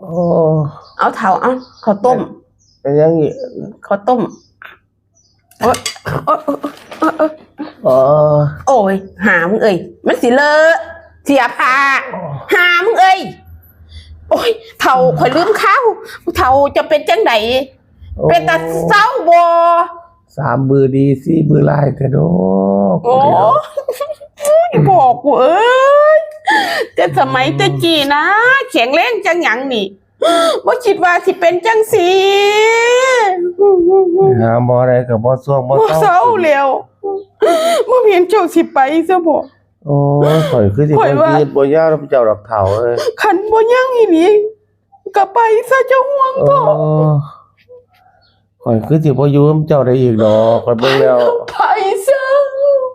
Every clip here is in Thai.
โอ้เอาเท่าเอาข้าวต้มเป็นยังงี้ข้าวต้มโอ้ยอ๋อโอ้ยหามึงเอ้ยมันสิเลอะเสียผ้าหามึงเอ้ยโอ้ยเท่าข่อยลืมข้าวเท่าจะเป็นจังไดเป็นตาเศร้าบ่3 มือดี4 มือลายแต่โดโอ้บอกกูเอ้ยแต่สมัยแต่กี้นะแข็งแรงจังหยังนี่บ่คิดว่าสิเป็นจังสีหาหมออะไรกับบ่ซ่วงบ่เศร้าแล้วบ่เห็นเจ้าสิไปซะบ่โอ้ข่อยคือสิบ่ยืดบ่ยาวแล้วเจ้าดอกเฒ่าเอ้ยคันบ่ยังอีหลีก็ไปซะเจ้าห่วงพ่อข่อยคือสิบ่อยู่กับเจ้าได้อีกดอกข่อยเบิ่งแล้วไปซะ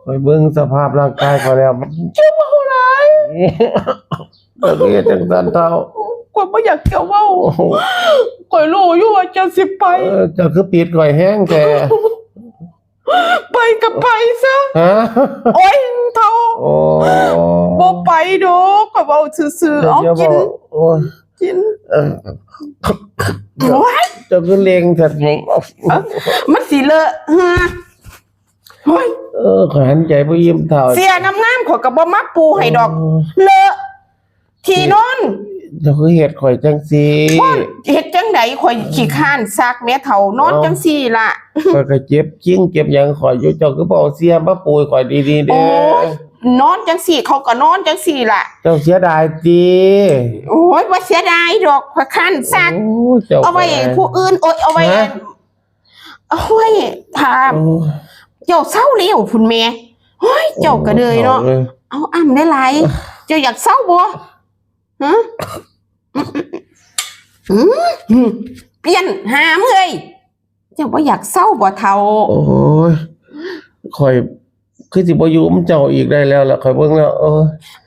ข่อยเบิ่งสภาพร่างกายข่อยแล้วเจ้าเมาหลายบ่เฮ็ดจังซั่นเฒ่าข่อยบ่อยากจะเว้าข่อยรู้อยู่ว่าเจ้าสิไปเจ้าคือปิดข่อยแห้งแท้ไปก็ไปซะฮะโอ๊ยเฒ่าโอ้บ่ไปดอกข่อยเว้าซื่อๆเอากินโอ้ยกินโอ้ยเจ้าคือเลงแท้มันสิเลอะเฮ้ยข่อยหันใจบ่ยิ้มเฒ่าเสียงามๆข่อยก็บ่มักปูให้ดอกเลอะที่นอนเจ้าคือเฮ็ดข่อยจังซี่เฮ็ดจังได๋ข่อยขี้ข้านซักแม่เฒ่านอนจังซี่ล่ะข่อยก็เจ็บจริงเจ็บหยังข่อยอยู่เจ้าคือบ่เอาเสียมาปูข่อยดีๆเด้นอนจังซี่เขาก็นอนจังซี่ล่ะเจ้าเสียดายติโอ้ยบ่เสียดายดอกข่อยข้านซักเอาไว้ผู้อื่นโอ๊ยเอาไว้โอ้ยถามเจ้าเศร้าแล้วพุ่นแม่โอ้ยเจ้าก็เลยเนาะเอาอ้ำได้หลายเจ้าอยากเศร้าบ่ฮะเปลี่ยนหามเอ้ยเจ้าบ่อยากเศร้าบ่เฒ่าโอ้ยข่อยคือสิบ่อยู่กับเจ้าอีกได้แล้วล่ะข่อยเบิ่งแล้ว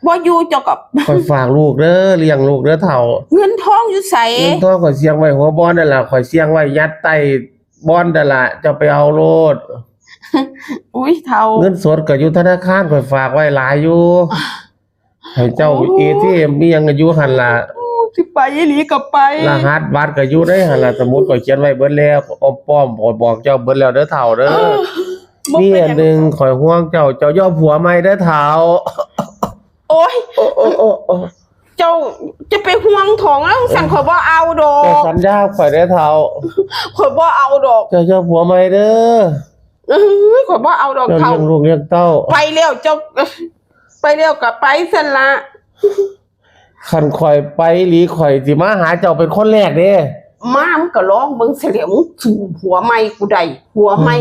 บ่อยู่เจ้ากับข่อยฝากลูกเด้อเลี้ยงลูกเด้อเฒ่าเงินทองอยู่ไสเงินทองข่อยเสียงไว้หัวบ่อนนั่นล่ะข่อยเสียงไว้ยัดใต้บ่อนนั่นล่ะเจ้าไปเอาโลดอุ๊ยเฒ่าเงินสดก็อยู่ธนาคารข่อยฝากไว้หลายอยู่ให้เจ้า ATM มีหยังก็อยู่หั่นล่ะสิไปอีหลีก็ไปรหัสบัตรก็อยู่ในหั่นล่ะสมุดข่อยเขียนไว้เบิดแล้วป้อมบอกเจ้าเบิดแล้วเด้อเฒ่าเด้อมีอันนึงข่อยห่วงเจ้ายอมผัวใหม่เด้อเฒ่าโอ๊ยเจ้าจะไปห่วงของแล้วสั่นข่อยบ่เอาดอกแต่สัญญาข่อยเด้อเฒ่าข่อยบ่เอาดอกเจ้ายอมผัวใหม่เด้อข่อยบ่เอาดอกเฒ่าเลี้ยงลูกเลี้ยงเต้าไปแล้วเจ้าไปแล้วก็ไปซั่นล่ะคันข่อยไปหลีข่อยสิมาหาเจ้าเป็นคนแรกเด้มามึงก็ร้องเบิ่งเสียแล้วมึงผัวใหม่กูได้ผัวใหม่